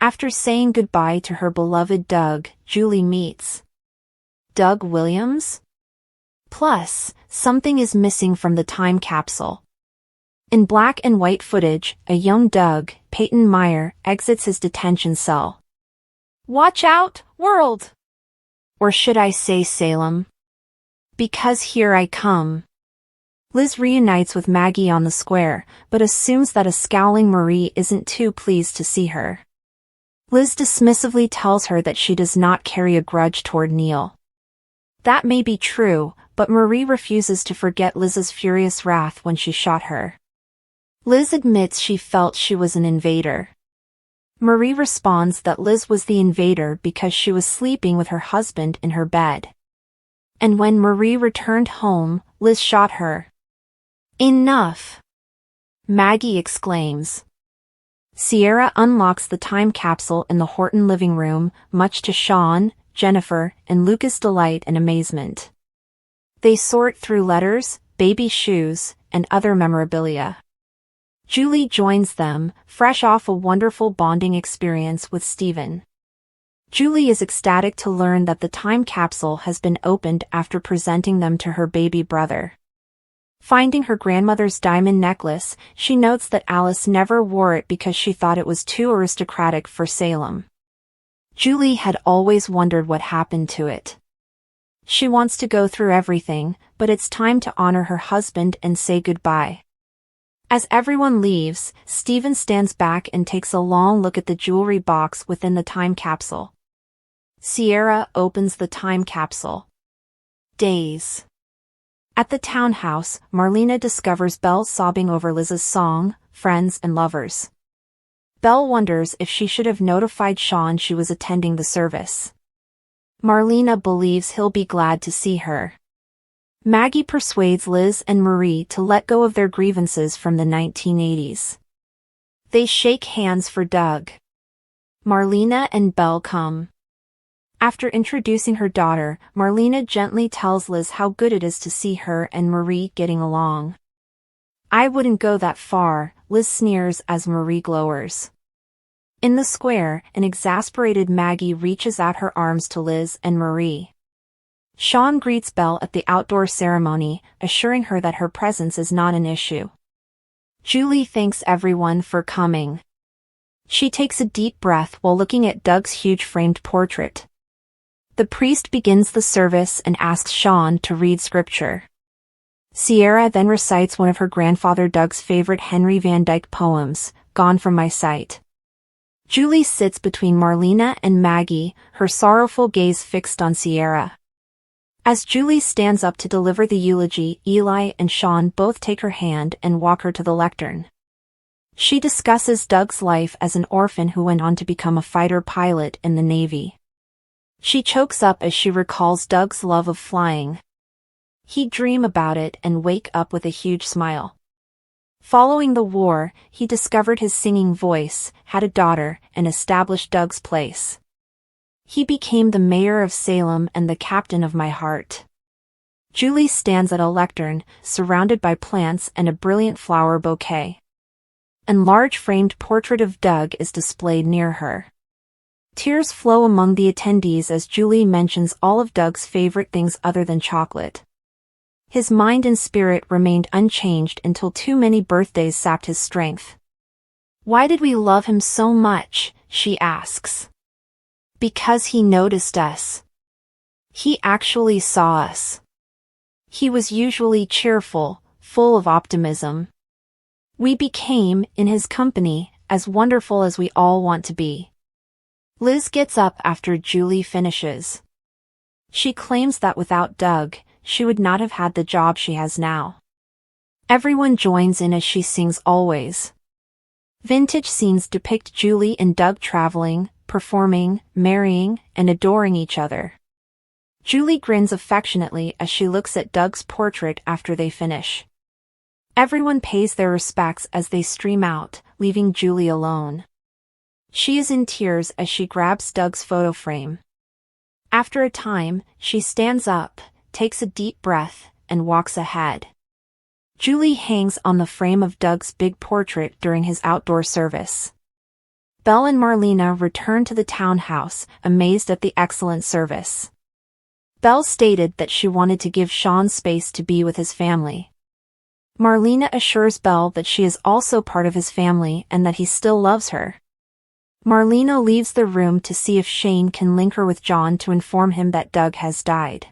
After saying goodbye to her beloved Doug, Julie meets Doug Williams? Plus, something is missing from the time capsule. In black and white footage, a young Doug, Peyton Meyer, exits his detention cell. Watch out, world! Or should I say Salem? Because here I come. Liz reunites with Maggie on the square, but assumes that a scowling Marie isn't too pleased to see her. Liz dismissively tells her that she does not carry a grudge toward Neil. That may be true, but Marie refuses to forget Liz's furious wrath when she shot her. Liz admits she felt she was an invader. Marie responds that Liz was the invader because she was sleeping with her husband in her bed. And when Marie returned home, Liz shot her. Enough! Maggie exclaims. Sierra unlocks the time capsule in the Horton living room, much to Sean, Jennifer, and Lucas' delight and amazement. They sort through letters, baby shoes, and other memorabilia. Julie joins them, fresh off a wonderful bonding experience with Stephen. Julie is ecstatic to learn that the time capsule has been opened after presenting them to her baby brother. Finding her grandmother's diamond necklace, she notes that Alice never wore it because she thought it was too aristocratic for Salem. Julie had always wondered what happened to it. She wants to go through everything, but it's time to honor her husband and say goodbye. As everyone leaves, Stephen stands back and takes a long look at the jewelry box within the time capsule. Sierra opens the time capsule. Days. At the townhouse, Marlena discovers Belle sobbing over Liz's song, Friends and Lovers. Belle wonders if she should have notified Sean she was attending the service. Marlena believes he'll be glad to see her. Maggie persuades Liz and Marie to let go of their grievances from the 1980s. They shake hands for Doug. Marlena and Belle come. After introducing her daughter, Marlena gently tells Liz how good it is to see her and Marie getting along. I wouldn't go that far, Liz sneers as Marie glowers. In the square, an exasperated Maggie reaches out her arms to Liz and Marie. Sean greets Belle at the outdoor ceremony, assuring her that her presence is not an issue. Julie thanks everyone for coming. She takes a deep breath while looking at Doug's huge framed portrait. The priest begins the service and asks Sean to read scripture. Sierra then recites one of her grandfather Doug's favorite Henry Van Dyke poems, Gone From My Sight. Julie sits between Marlena and Maggie, her sorrowful gaze fixed on Sierra. As Julie stands up to deliver the eulogy, Eli and Sean both take her hand and walk her to the lectern. She discusses Doug's life as an orphan who went on to become a fighter pilot in the Navy. She chokes up as she recalls Doug's love of flying. He'd dream about it and wake up with a huge smile. Following the war, he discovered his singing voice, had a daughter, and established Doug's place. He became the mayor of Salem and the captain of my heart. Julie stands at a lectern, surrounded by plants and a brilliant flower bouquet. A large framed portrait of Doug is displayed near her. Tears flow among the attendees as Julie mentions all of Doug's favorite things other than chocolate. His mind and spirit remained unchanged until too many birthdays sapped his strength. Why did we love him so much? She asks. Because he noticed us. He actually saw us. He was usually cheerful, full of optimism. We became, in his company, as wonderful as we all want to be. Liz gets up after Julie finishes. She claims that without Doug, she would not have had the job she has now. Everyone joins in as she sings Always. Vintage scenes depict Julie and Doug traveling, performing, marrying, and adoring each other. Julie grins affectionately as she looks at Doug's portrait after they finish. Everyone pays their respects as they stream out, leaving Julie alone. She is in tears as she grabs Doug's photo frame. After a time, she stands up, takes a deep breath, and walks ahead. Julie hangs on the frame of Doug's big portrait during his outdoor service. Belle and Marlena returned to the townhouse, amazed at the excellent service. Belle stated that she wanted to give Sean space to be with his family. Marlena assures Belle that she is also part of his family and that he still loves her. Marlena leaves the room to see if Shane can link her with John to inform him that Doug has died.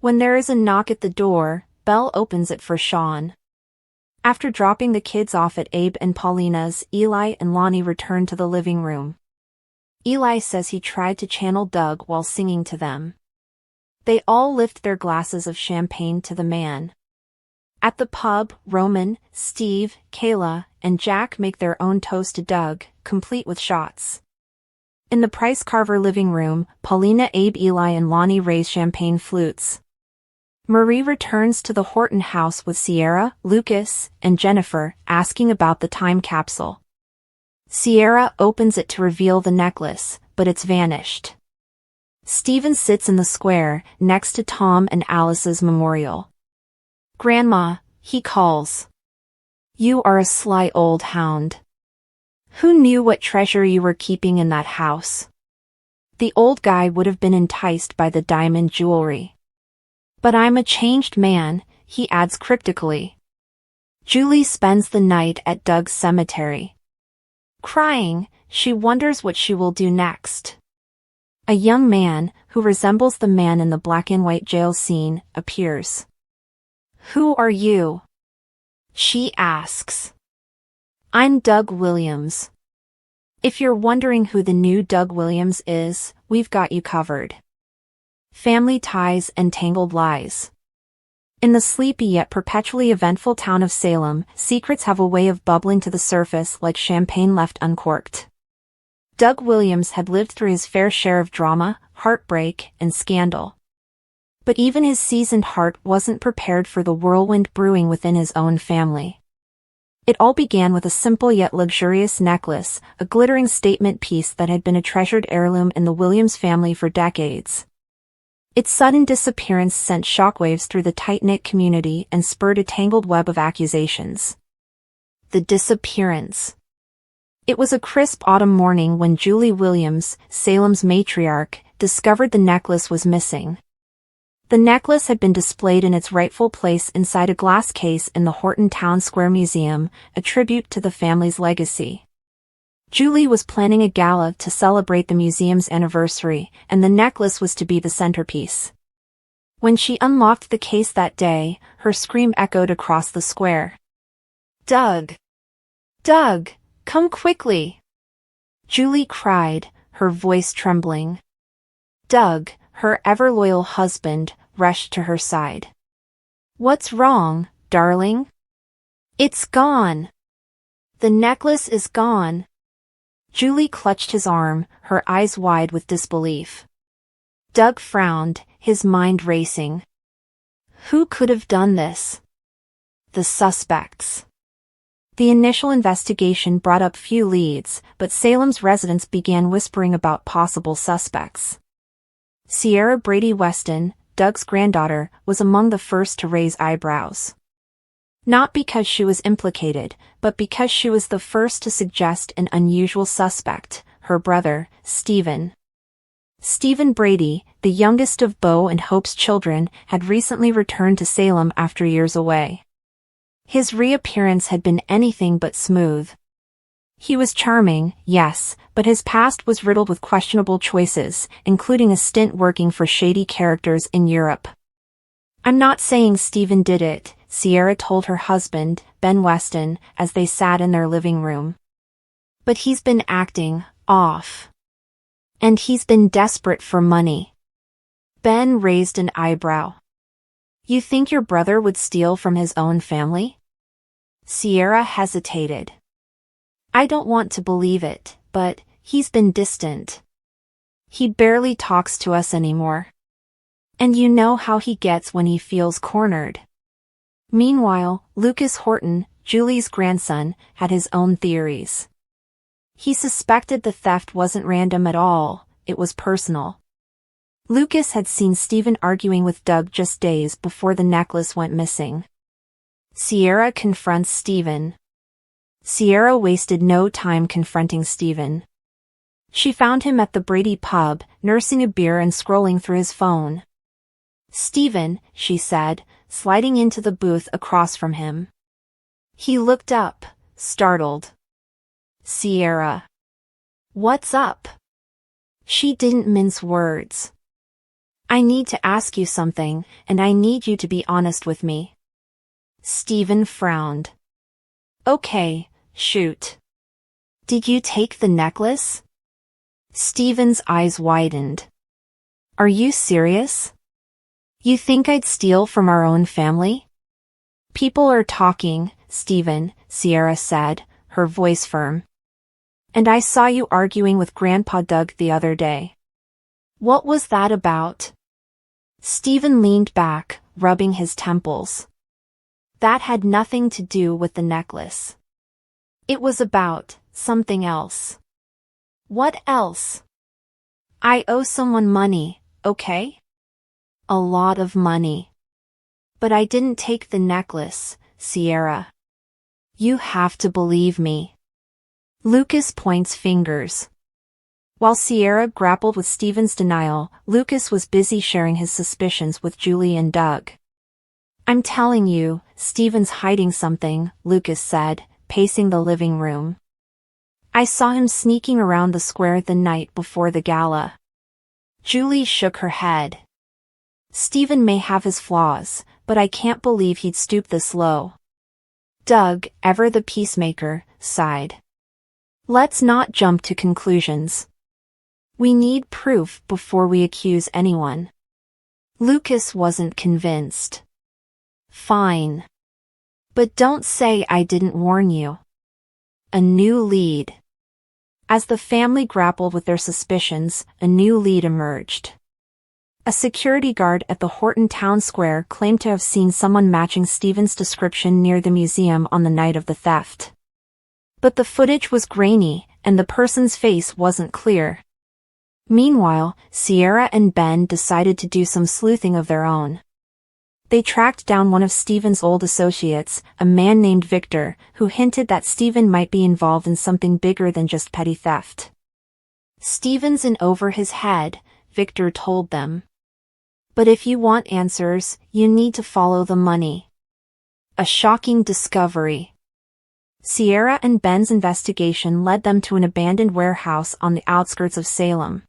When there is a knock at the door, Belle opens it for Sean. After dropping the kids off at Abe and Paulina's, Eli and Lonnie return to the living room. Eli says he tried to channel Doug while singing to them. They all lift their glasses of champagne to the man. At the pub, Roman, Steve, Kayla, and Jack make their own toast to Doug, complete with shots. In the Price Carver living room, Paulina, Abe, Eli, and Lonnie raise champagne flutes. Marie returns to the Horton house with Sierra, Lucas, and Jennifer, asking about the time capsule. Sierra opens it to reveal the necklace, but it's vanished. Stephen sits in the square, next to Tom and Alice's memorial. "Grandma," he calls. "You are a sly old hound. Who knew what treasure you were keeping in that house?" The old guy would have been enticed by the diamond jewelry. "But I'm a changed man," he adds cryptically. Julie spends the night at Doug's cemetery. Crying, she wonders what she will do next. A young man, who resembles the man in the black and white jail scene, appears. "Who are you?" she asks. "I'm Doug Williams. If you're wondering who the new Doug Williams is, we've got you covered." Family ties and tangled lies. In the sleepy yet perpetually eventful town of Salem, secrets have a way of bubbling to the surface like champagne left uncorked. Doug Williams had lived through his fair share of drama, heartbreak, and scandal. But even his seasoned heart wasn't prepared for the whirlwind brewing within his own family. It all began with a simple yet luxurious necklace, a glittering statement piece that had been a treasured heirloom in the Williams family for decades. Its sudden disappearance sent shockwaves through the tight-knit community and spurred a tangled web of accusations. The disappearance. It was a crisp autumn morning when Julie Williams, Salem's matriarch, discovered the necklace was missing. The necklace had been displayed in its rightful place inside a glass case in the Horton Town Square Museum, a tribute to the family's legacy. Julie was planning a gala to celebrate the museum's anniversary, and the necklace was to be the centerpiece. When she unlocked the case that day, her scream echoed across the square. "Doug! Doug, come quickly!" Julie cried, her voice trembling. Doug, her ever-loyal husband, rushed to her side. "What's wrong, darling?" "It's gone. The necklace is gone." Julie clutched his arm, her eyes wide with disbelief. Doug frowned, his mind racing. Who could have done this? The suspects. The initial investigation brought up few leads, but Salem's residents began whispering about possible suspects. Sierra Brady Weston, Doug's granddaughter, was among the first to raise eyebrows. Not because she was implicated, but because she was the first to suggest an unusual suspect, her brother, Stephen. Stephen Brady, the youngest of Bo and Hope's children, had recently returned to Salem after years away. His reappearance had been anything but smooth. He was charming, yes, but his past was riddled with questionable choices, including a stint working for shady characters in Europe. "I'm not saying Stephen did it," Sierra told her husband, Ben Weston, as they sat in their living room. "But he's been acting off. And he's been desperate for money." Ben raised an eyebrow. "You think your brother would steal from his own family?" Sierra hesitated. "I don't want to believe it, but he's been distant. He barely talks to us anymore. And you know how he gets when he feels cornered." Meanwhile, Lucas Horton, Julie's grandson, had his own theories. He suspected the theft wasn't random at all, it was personal. Lucas had seen Stephen arguing with Doug just days before the necklace went missing. Sierra confronts Stephen. Sierra wasted no time confronting Stephen. She found him at the Brady pub, nursing a beer and scrolling through his phone. "Stephen," she said, sliding into the booth across from him. He looked up, startled. "Sierra. What's up?" She didn't mince words. "I need to ask you something, and I need you to be honest with me." Stephen frowned. "Okay, shoot. Did you take the necklace?" Stephen's eyes widened. "Are you serious? You think I'd steal from our own family?" "People are talking, Stephen," Sierra said, her voice firm. "And I saw you arguing with Grandpa Doug the other day." "What was that about?" Stephen leaned back, rubbing his temples. "That had nothing to do with the necklace. It was about something else." "What else?" "I owe someone money, okay? A lot of money. But I didn't take the necklace, Sierra. You have to believe me." Lucas points fingers. While Sierra grappled with Stephen's denial, Lucas was busy sharing his suspicions with Julie and Doug. "I'm telling you, Stephen's hiding something," Lucas said, pacing the living room. "I saw him sneaking around the square the night before the gala." Julie shook her head. "Stephen may have his flaws, but I can't believe he'd stoop this low." Doug, ever the peacemaker, sighed. "Let's not jump to conclusions. We need proof before we accuse anyone." Lucas wasn't convinced. "Fine. But don't say I didn't warn you." A new lead. As the family grappled with their suspicions, a new lead emerged. A security guard at the Horton Town Square claimed to have seen someone matching Stephen's description near the museum on the night of the theft. But the footage was grainy, and the person's face wasn't clear. Meanwhile, Sierra and Ben decided to do some sleuthing of their own. They tracked down one of Stephen's old associates, a man named Victor, who hinted that Stephen might be involved in something bigger than just petty theft. "Stephen's in over his head," Victor told them. "But if you want answers, you need to follow the money." A shocking discovery. Sierra and Ben's investigation led them to an abandoned warehouse on the outskirts of Salem.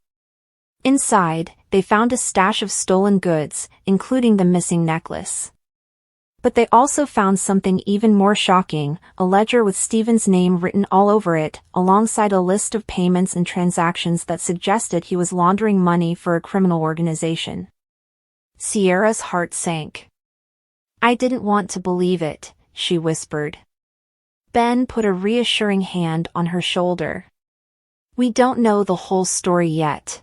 Inside, they found a stash of stolen goods, including the missing necklace. But they also found something even more shocking, a ledger with Stephen's name written all over it, alongside a list of payments and transactions that suggested he was laundering money for a criminal organization. Sierra's heart sank. "I didn't want to believe it," she whispered. Ben put a reassuring hand on her shoulder. "We don't know the whole story yet.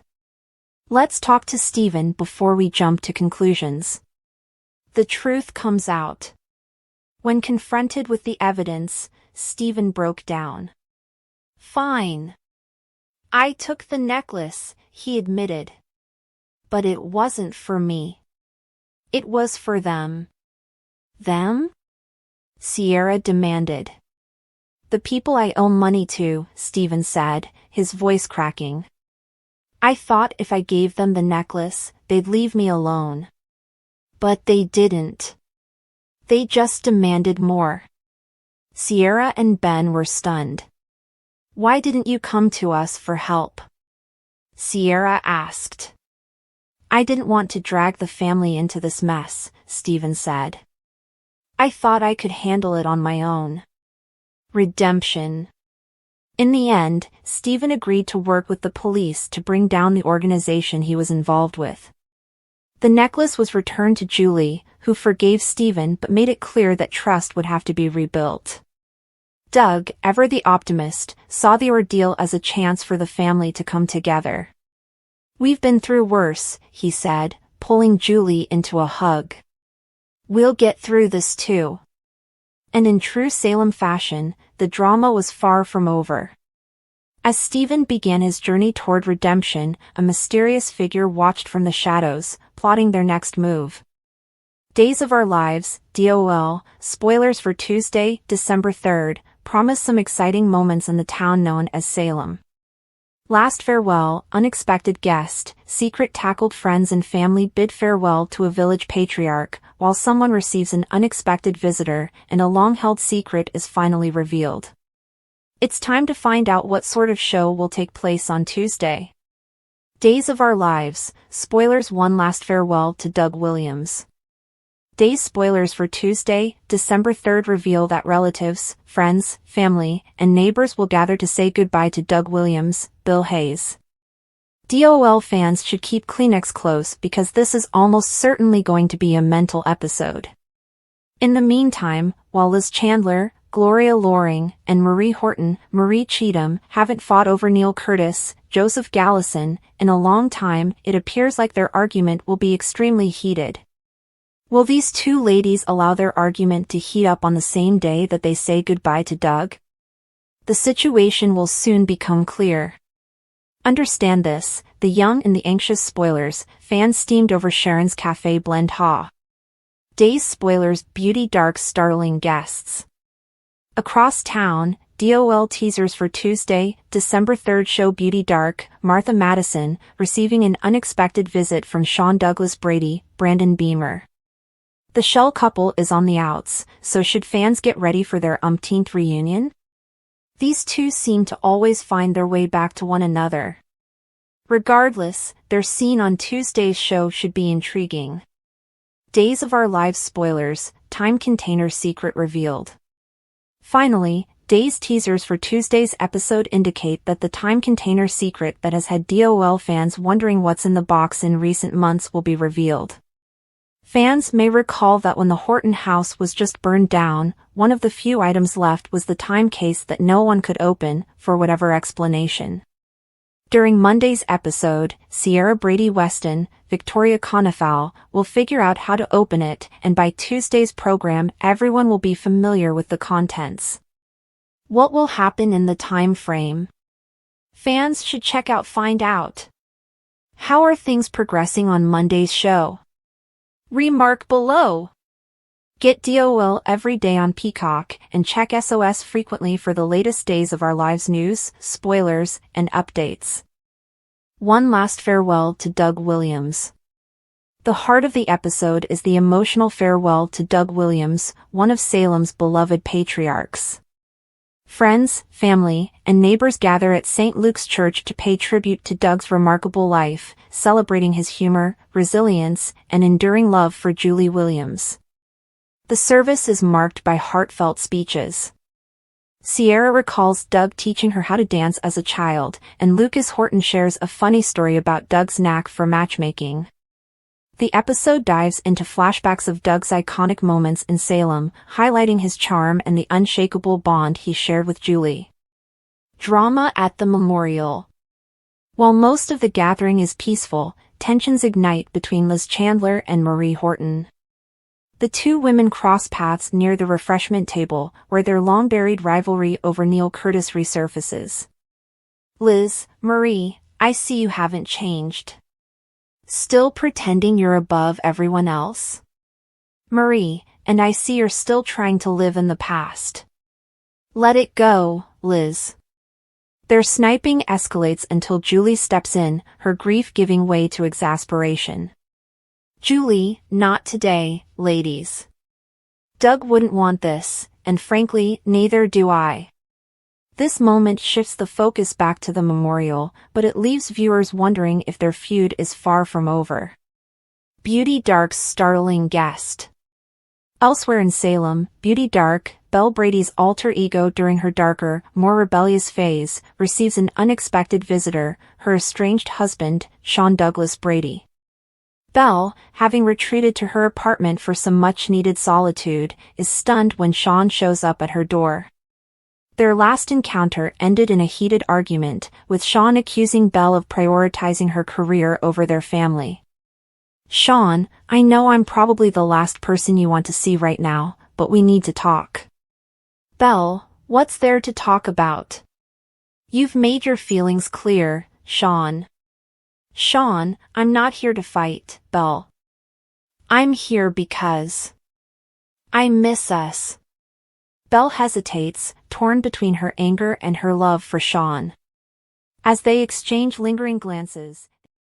Let's talk to Stephen before we jump to conclusions." The truth comes out. When confronted with the evidence, Stephen broke down. "Fine. I took the necklace," he admitted. "But it wasn't for me. It was for them." "Them?" Sierra demanded. "The people I owe money to," Stephen said, his voice cracking. "I thought if I gave them the necklace, they'd leave me alone. But they didn't. They just demanded more." Sierra and Ben were stunned. "Why didn't you come to us for help?" Sierra asked. "I didn't want to drag the family into this mess," Stephen said. "I thought I could handle it on my own." Redemption. In the end, Stephen agreed to work with the police to bring down the organization he was involved with. The necklace was returned to Julie, who forgave Stephen but made it clear that trust would have to be rebuilt. Doug, ever the optimist, saw the ordeal as a chance for the family to come together. "We've been through worse," he said, pulling Julie into a hug. "We'll get through this too." And in true Salem fashion, the drama was far from over. As Stephen began his journey toward redemption, a mysterious figure watched from the shadows, plotting their next move. Days of Our Lives, DOL, spoilers for Tuesday, December 3rd, promise some exciting moments in the town known as Salem. Last farewell, unexpected guest, secret tackled friends and family bid farewell to a village patriarch, while someone receives an unexpected visitor, and a long-held secret is finally revealed. It's time to find out what sort of show will take place on Tuesday. Days of Our Lives, spoilers. One last farewell to Doug Williams. Days spoilers for Tuesday, December 3rd reveal that relatives, friends, family, and neighbors will gather to say goodbye to Doug Williams, Bill Hayes. DOL fans should keep Kleenex close because this is almost certainly going to be a mental episode. In the meantime, while Liz Chandler, Gloria Loring, and Marie Horton, Marie Cheatham, haven't fought over Neil Curtis, Joseph Gallison, in a long time, it appears like their argument will be extremely heated. Will these two ladies allow their argument to heat up on the same day that they say goodbye to Doug? The situation will soon become clear. Understand this, the young and the anxious spoilers, fans steamed over Sharon's Cafe Blend Ha. Days spoilers, beauty dark's startling guests. Across town, DOL teasers for Tuesday, December 3rd show Beauty Dark, Martha Madison, receiving an unexpected visit from Sean Douglas Brady, Brandon Beamer. The Shell couple is on the outs, so should fans get ready for their umpteenth reunion? These two seem to always find their way back to one another. Regardless, their scene on Tuesday's show should be intriguing. Days of Our Lives spoilers, time container secret revealed. Finally, Days teasers for Tuesday's episode indicate that the time container secret that has had DOL fans wondering what's in the box in recent months will be revealed. Fans may recall that when the Horton house was just burned down, one of the few items left was the time case that no one could open, for whatever explanation. During Monday's episode, Sierra Brady Weston, Victoria Conifal, will figure out how to open it, and by Tuesday's program everyone will be familiar with the contents. What will happen in the time frame? Fans should check out find out. How are things progressing on Monday's show? Remark below. Get DOL every day on Peacock and check SOS frequently for the latest Days of Our Lives news, spoilers, and updates. One last farewell to Doug Williams. The heart of the episode is the emotional farewell to Doug Williams, one of Salem's beloved patriarchs. Friends, family, and neighbors gather at St. Luke's Church to pay tribute to Doug's remarkable life, celebrating his humor, resilience, and enduring love for Julie Williams. The service is marked by heartfelt speeches. Sierra recalls Doug teaching her how to dance as a child, and Lucas Horton shares a funny story about Doug's knack for matchmaking. The episode dives into flashbacks of Doug's iconic moments in Salem, highlighting his charm and the unshakable bond he shared with Julie. Drama at the memorial. While most of the gathering is peaceful, tensions ignite between Liz Chandler and Marie Horton. The two women cross paths near the refreshment table, where their long-buried rivalry over Neil Curtis resurfaces. Liz, Marie, I see you haven't changed. Still pretending you're above everyone else? Marie, and I see you're still trying to live in the past. Let it go, Liz. Their sniping escalates until Julie steps in, her grief giving way to exasperation. Julie, not today, ladies. Doug wouldn't want this, and frankly, neither do I. This moment shifts the focus back to the memorial, but it leaves viewers wondering if their feud is far from over. Beauty Dark's startling guest. Elsewhere in Salem, Beauty Dark, Belle Brady's alter ego during her darker, more rebellious phase, receives an unexpected visitor, her estranged husband, Sean Douglas Brady. Belle, having retreated to her apartment for some much-needed solitude, is stunned when Sean shows up at her door. Their last encounter ended in a heated argument, with Sean accusing Belle of prioritizing her career over their family. Sean, I know I'm probably the last person you want to see right now, but we need to talk. Belle, what's there to talk about? You've made your feelings clear, Sean. Sean, I'm not here to fight, Belle. I'm here because I miss us. Belle hesitates, torn between her anger and her love for Sean. As they exchange lingering glances,